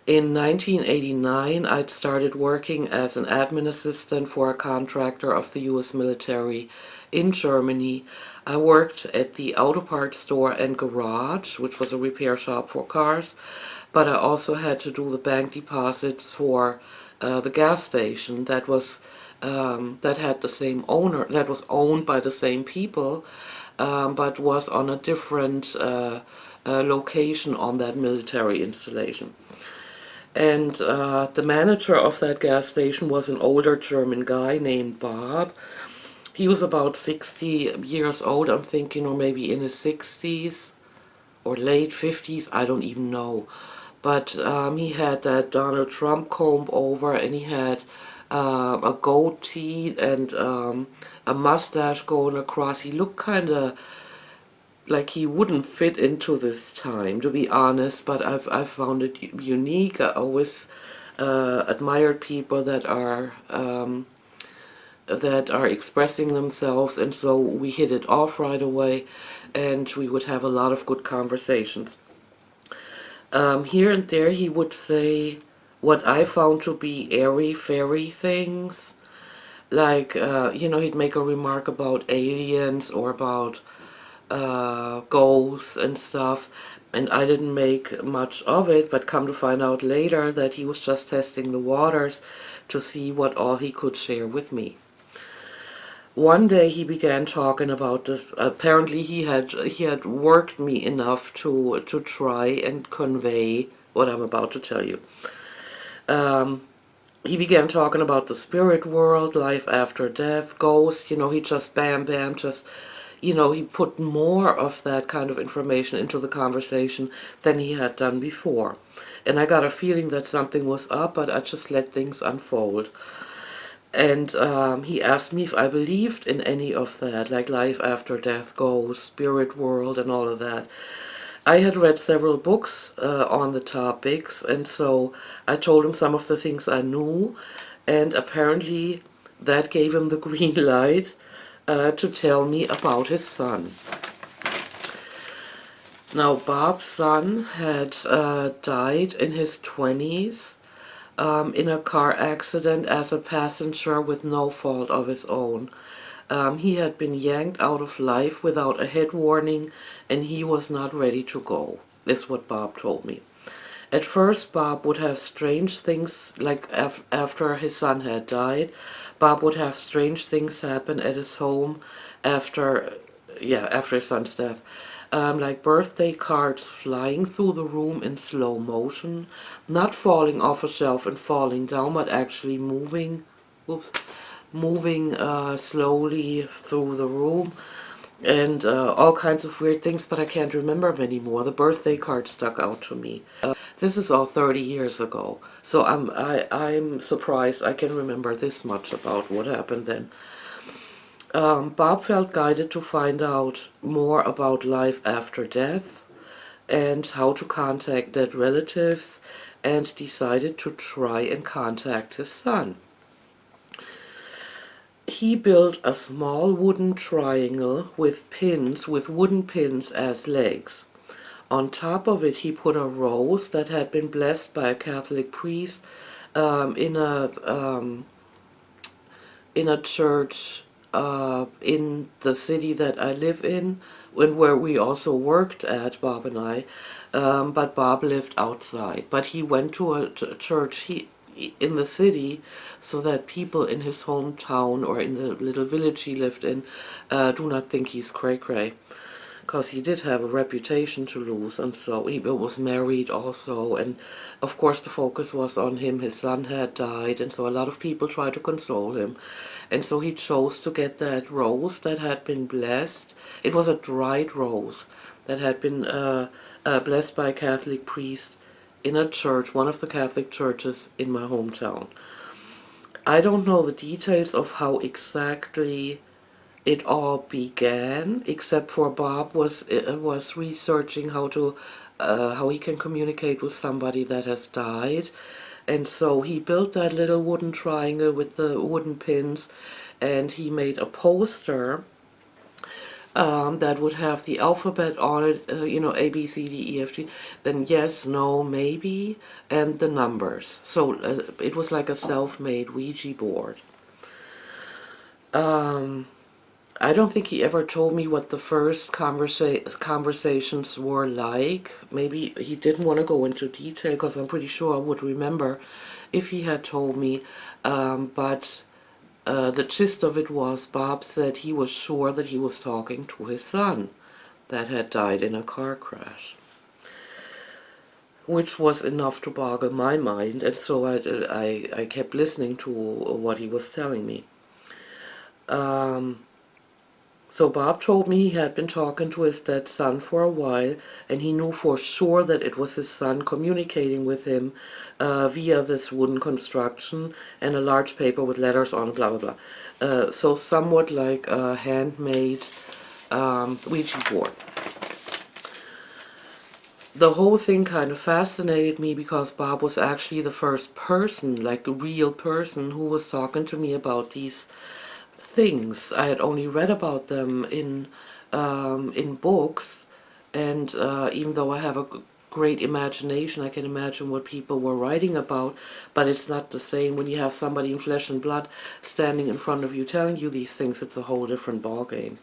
In 1989, I'd started working as an admin assistant for a contractor of the US military in Germany. I worked at the auto parts store and garage, which was a repair shop for cars, but I also had to do the bank deposits for the gas station that had the same owner, that was owned by the same people, but was on a different location on that military installation. And the manager of that gas station was an older German guy named Bob. He was about 60 years old, I'm thinking, or maybe in his 60s or late 50s, I don't even know. But he had that Donald Trump comb over, and he had a goatee and a mustache going across. He looked kind of like he wouldn't fit into this time, to be honest, but I've found it unique. I always admired people that are expressing themselves, and so we hit it off right away, and we would have a lot of good conversations. Here and there he would say what I found to be airy fairy things, like he'd make a remark about aliens or about ghosts and stuff, and I didn't make much of it, but come to find out later that he was just testing the waters to see what all he could share with me. One day he began talking about this. Apparently he had worked me enough to try and convey what I'm about to tell you. He began talking about the spirit world, life after death, ghosts. He just bam, just he put more of that kind of information into the conversation than he had done before. And I got a feeling that something was up, but I just let things unfold. And he asked me if I believed in any of that, like life after death, ghosts, spirit world, and all of that. I had read several books on the topics, and so I told him some of the things I knew, and apparently that gave him the green light to tell me about his son. Now, Bob's son had died in his 20s in a car accident as a passenger with no fault of his own. He had been yanked out of life without a head warning, and he was not ready to go, is what Bob told me. At first, Bob would have strange things, like after his son had died, Bob would have strange things happen at his home after his son's death. Like birthday cards flying through the room in slow motion, not falling off a shelf and falling down, but actually moving slowly through the room, and all kinds of weird things, but I can't remember them anymore. The birthday card stuck out to me. This is all 30 years ago, so I'm surprised I can remember this much about what happened then. Bob felt guided to find out more about life after death and how to contact dead relatives, and decided to try and contact his son. He built a small wooden triangle with wooden pins as legs. On top of it, he put a rose that had been blessed by a Catholic priest in a church in the city that I live in, and where we also worked at, Bob and I. But Bob lived outside. But he went to a church in the city, so that people in his hometown or in the little village he lived in do not think he's cray-cray. Because he did have a reputation to lose, and so he was married also, and of course the focus was on him. His son had died, and so a lot of people tried to console him, and so he chose to get that rose that had been blessed. It was a dried rose that had been blessed by a Catholic priest in a church, one of the Catholic churches in my hometown. I don't know the details of how exactly it all began, except for Bob was researching how he can communicate with somebody that has died, and so he built that little wooden triangle with the wooden pins, and he made a poster that would have the alphabet on it, A, B, C, D, E, F, G, then yes, no, maybe, and the numbers. So it was like a self-made Ouija board. I don't think he ever told me what the first conversations were like. Maybe he didn't want to go into detail because I'm pretty sure I would remember if he had told me. But the gist of it was Bob said he was sure that he was talking to his son that had died in a car crash, which was enough to boggle my mind, and so I kept listening to what he was telling me. So Bob told me he had been talking to his dead son for a while, and he knew for sure that it was his son communicating with him via this wooden construction and a large paper with letters on it, blah, blah, blah. So somewhat like a handmade Ouija board. The whole thing kind of fascinated me because Bob was actually the first person, like a real person, who was talking to me about these things. I had only read about them in books, and even though I have a great imagination, I can imagine what people were writing about, but it's not the same when you have somebody in flesh and blood standing in front of you telling you these things. It's a whole different ballgame.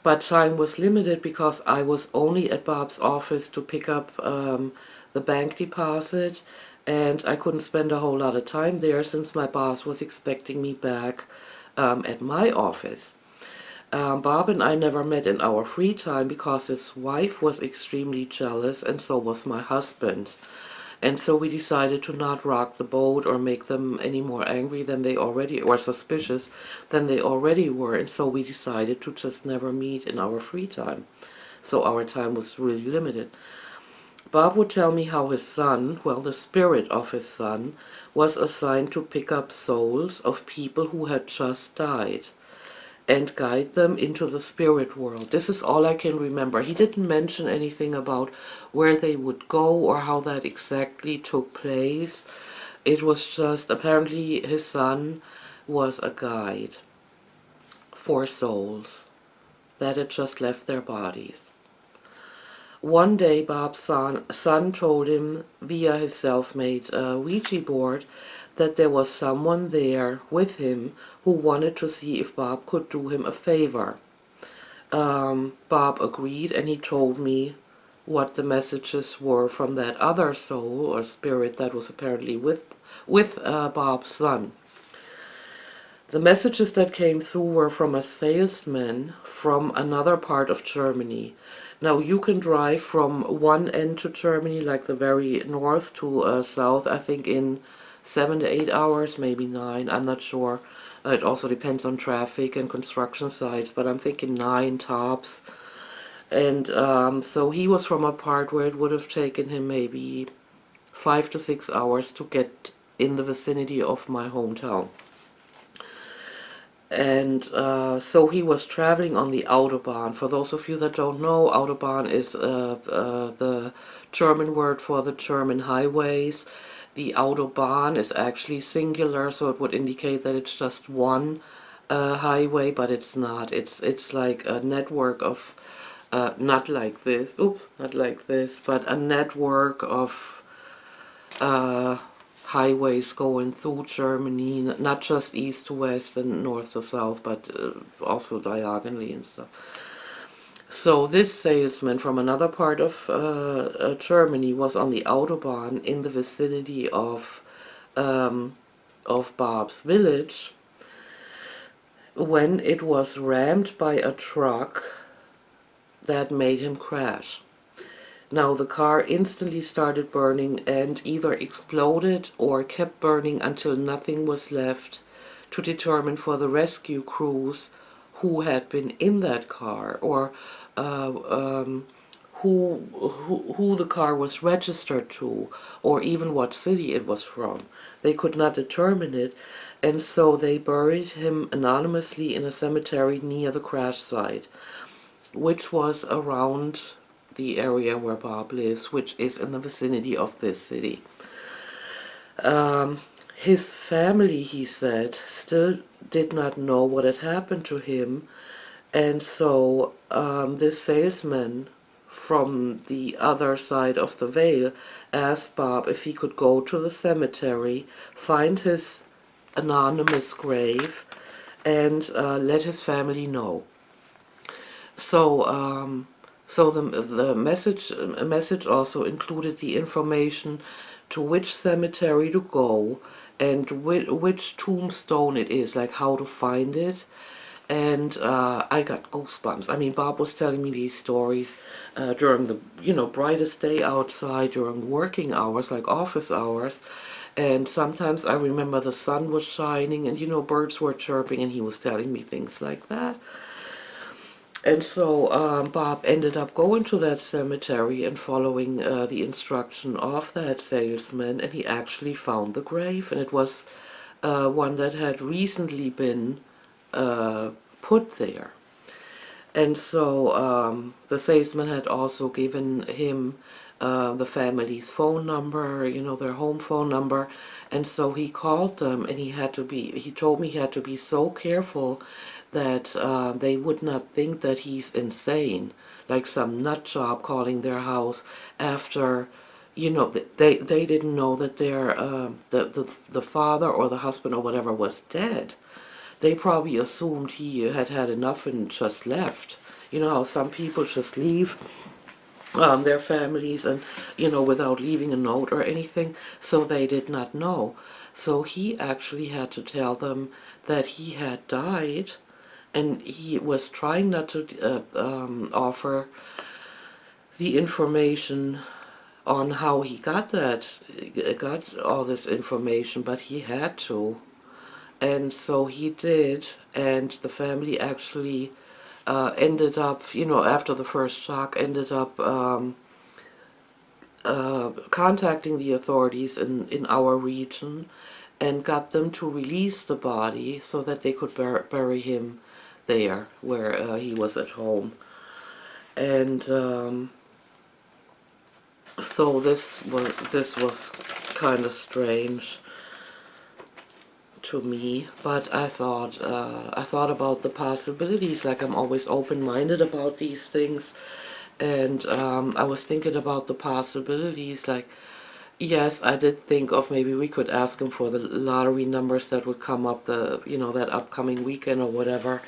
But time was limited because I was only at Bob's office to pick up the bank deposit, and I couldn't spend a whole lot of time there since my boss was expecting me back at my office. Bob and I never met in our free time because his wife was extremely jealous, and so was my husband. And so we decided to not rock the boat or make them any more angry than they already, or suspicious than they already were. And so we decided to just never meet in our free time. So our time was really limited. Bob would tell me how his son, well, the spirit of his son, was assigned to pick up souls of people who had just died and guide them into the spirit world. This is all I can remember. He didn't mention anything about where they would go or how that exactly took place. It was just, apparently his son was a guide for souls that had just left their bodies. One day Bob's son told him via his self-made Ouija board that there was someone there with him who wanted to see if Bob could do him a favor. Bob agreed, and he told me what the messages were from that other soul or spirit that was apparently with Bob's son. The messages that came through were from a salesman from another part of Germany. Now you can drive from one end to Germany, like the very north to south, I think in 7 to 8 hours, maybe 9, I'm not sure. It also depends on traffic and construction sites, but I'm thinking 9 tops. And so he was from a part where it would have taken him maybe 5 to 6 hours to get in the vicinity of my hometown. And so he was traveling on the Autobahn. For those of you that don't know, Autobahn is the German word for the German highways. The Autobahn is actually singular, so it would indicate that it's just one highway, but it's not. It's like a network of, not like this, not like this, but a network of highways going through Germany, not just east to west and north to south, but also diagonally and stuff. So this salesman from another part of Germany was on the Autobahn in the vicinity of Bob's village when it was rammed by a truck that made him crash. Now the car instantly started burning and either exploded or kept burning until nothing was left to determine for the rescue crews who had been in that car, or who the car was registered to, or even what city it was from. They could not determine it, and so they buried him anonymously in a cemetery near the crash site, which was around the area where Bob lives, which is in the vicinity of this city. His family, he said, still did not know what had happened to him, And so this salesman from the other side of the veil asked Bob if he could go to the cemetery, find his anonymous grave, and let his family know. So, so the message also included the information to which cemetery to go and which tombstone it is, like how to find it. And I got goosebumps. I mean, Bob was telling me these stories during the, brightest day outside, during working hours, like office hours. And sometimes I remember the sun was shining and, birds were chirping, and he was telling me things like that. And so Bob ended up going to that cemetery and following the instruction of that salesman, and he actually found the grave, and it was one that had recently been put there. And so the salesman had also given him the family's phone number, their home phone number. And so he called them, and he told me he had to be so careful that they would not think that he's insane, like some nut job calling their house after, they didn't know that the father or the husband or whatever was dead. They probably assumed he had had enough and just left. You know how some people just leave their families and, without leaving a note or anything, so they did not know. So he actually had to tell them that he had died, and he was trying not to offer the information on how he got all this information, but he had to. And so he did, and the family actually ended up, after the first shock, ended up contacting the authorities in our region and got them to release the body so that they could bury him there where he was at home. And so this was kind of strange to me, but I thought about the possibilities. Like, I'm always open-minded about these things, and I was thinking about the possibilities. Like, yes, I did think of maybe we could ask him for the lottery numbers that would come up that upcoming weekend or whatever.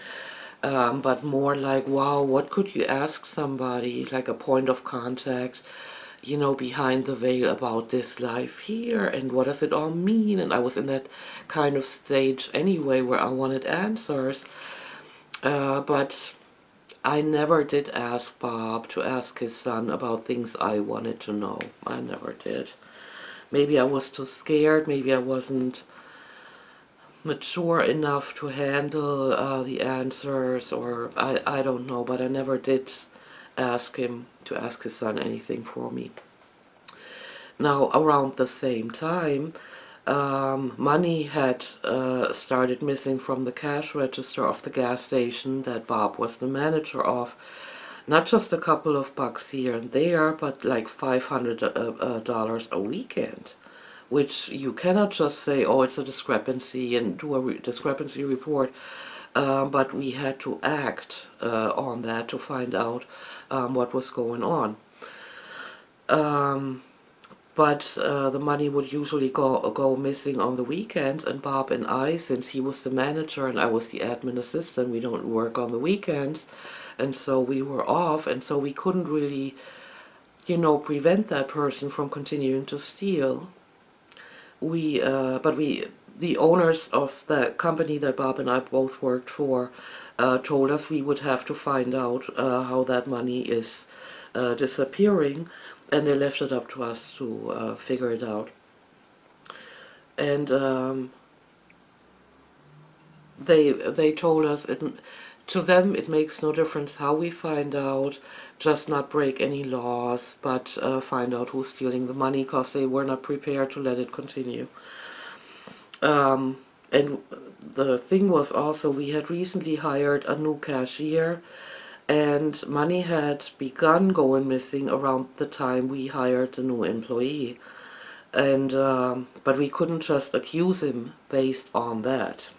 But more like, wow, what could you ask somebody, like a point of contact, behind the veil about this life here, and what does it all mean? And I was in that kind of stage anyway where I wanted answers. But I never did ask Bob to ask his son about things I wanted to know. I never did. Maybe I was too scared, maybe I wasn't mature enough to handle the answers, or I don't know, but I never did ask him to ask his son anything for me. Now, around the same time, money had started missing from the cash register of the gas station that Bob was the manager of. Not just a couple of bucks here and there, but like $500 a weekend, which you cannot just say, oh, it's a discrepancy, and do a discrepancy report. But we had to act on that to find out what was going on. But the money would usually go missing on the weekends, and Bob and I, since he was the manager and I was the admin assistant, we don't work on the weekends, and so we were off, and so we couldn't really, prevent that person from continuing to steal. The owners of the company that Bob and I both worked for told us we would have to find out how that money is disappearing, and they left it up to us to figure it out. And they told us to them it makes no difference how we find out, just not break any laws, but find out who's stealing the money, because they were not prepared to let it continue. And the thing was also, we had recently hired a new cashier, and money had begun going missing around the time we hired the new employee. And but we couldn't just accuse him based on that.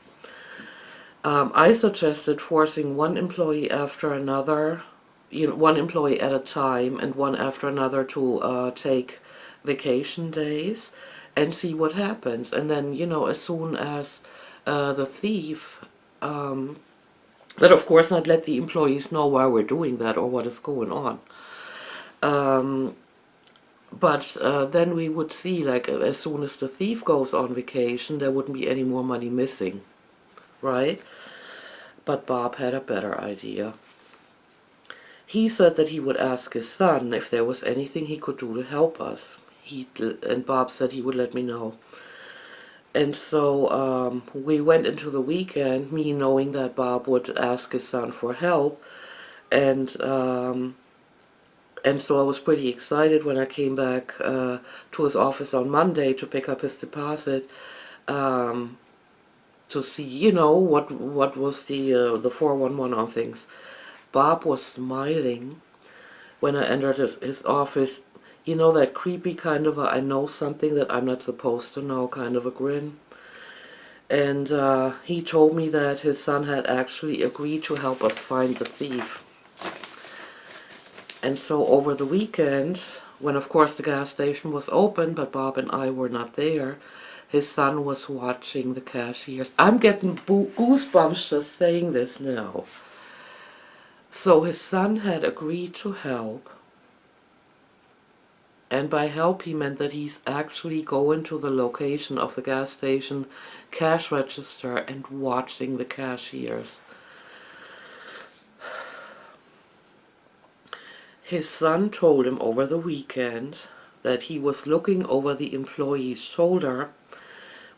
I suggested forcing one employee after another, one employee at a time and one after another to take vacation days and see what happens. And then, as soon as the thief, but of course not let the employees know why we're doing that or what is going on. Um, but then we would see, like, as soon as the thief goes on vacation, there wouldn't be any more money missing, right? But Bob had a better idea. He said that he would ask his son if there was anything he could do to help us. And Bob said he would let me know. And so we went into the weekend, me knowing that Bob would ask his son for help, and so I was pretty excited when I came back to his office on Monday to pick up his deposit, to see, what was the 411 on things. Bob was smiling when I entered his office. That creepy kind of I know something that I'm not supposed to know kind of a grin. And he told me that his son had actually agreed to help us find the thief. And so over the weekend, when of course the gas station was open, but Bob and I were not there, his son was watching the cashiers. I'm getting goosebumps just saying this now. So his son had agreed to help. And by help he meant that he's actually going to the location of the gas station cash register and watching the cashiers. His son told him over the weekend that he was looking over the employee's shoulder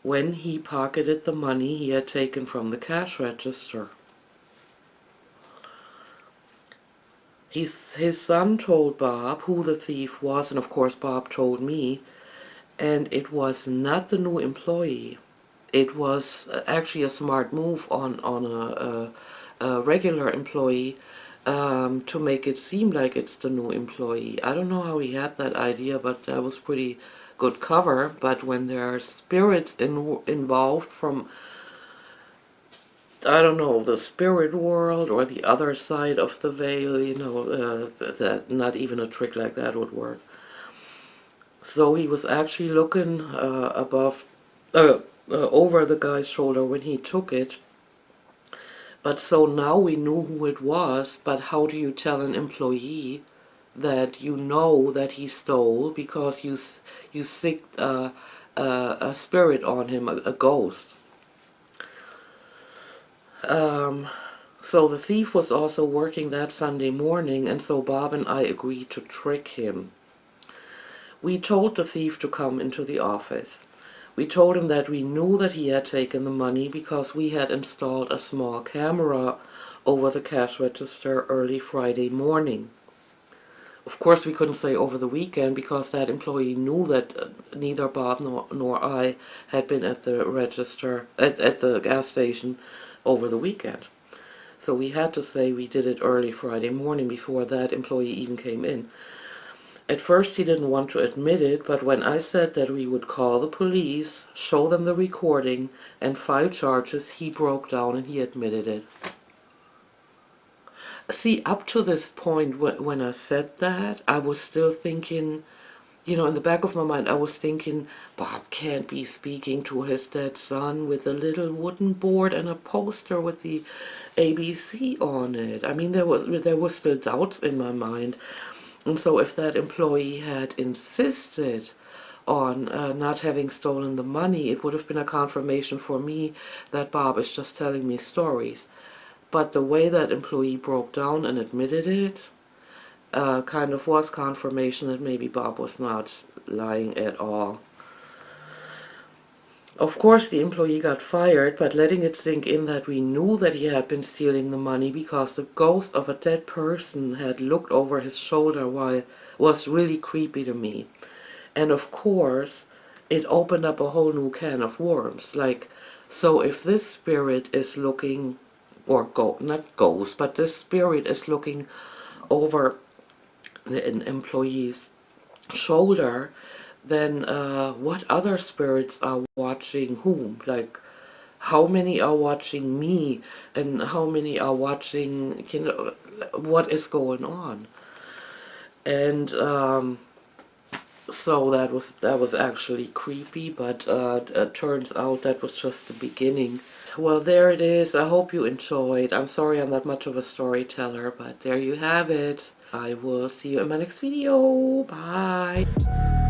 when he pocketed the money he had taken from the cash register. His son told Bob who the thief was, and of course Bob told me, and it was not the new employee. It was actually a smart move on a regular employee, to make it seem like it's the new employee. I don't know how he had that idea, but that was pretty good cover. But when there are spirits involved from, I don't know, the spirit world or the other side of the veil, that not even a trick like that would work. So he was actually looking over the guy's shoulder when he took it. But so now we knew who it was, but how do you tell an employee that you know that he stole because you sicked a spirit on him, a ghost? So the thief was also working that Sunday morning, and so Bob and I agreed to trick him. We told the thief to come into the office. We told him that we knew that he had taken the money because we had installed a small camera over the cash register early Friday morning. Of course, we couldn't say over the weekend because that employee knew that neither Bob nor I had been at the register, at the gas station over the weekend. So we had to say we did it early Friday morning before that employee even came in. At first he didn't want to admit it, but when I said that we would call the police, show them the recording, and file charges, he broke down and he admitted it. See, up to this point, when I said that, I was still thinking, in the back of my mind, I was thinking, Bob can't be speaking to his dead son with a little wooden board and a poster with the ABC on it. I mean, there was still doubts in my mind. And so if that employee had insisted on not having stolen the money, it would have been a confirmation for me that Bob is just telling me stories. But the way that employee broke down and admitted it kind of was confirmation that maybe Bob was not lying at all. Of course, the employee got fired, but letting it sink in that we knew that he had been stealing the money because the ghost of a dead person had looked over his shoulder was really creepy to me. And of course, it opened up a whole new can of worms. Like, so if this spirit is looking, or not ghost, but this spirit is looking over an employee's shoulder, then what other spirits are watching whom? Like, how many are watching me and how many are watching, you know, what is going on. And so that was actually creepy, but it turns out that was just the beginning. Well, there it is. I hope you enjoyed. I'm sorry I'm not much of a storyteller, but there you have it. I will see you in my next video. Bye.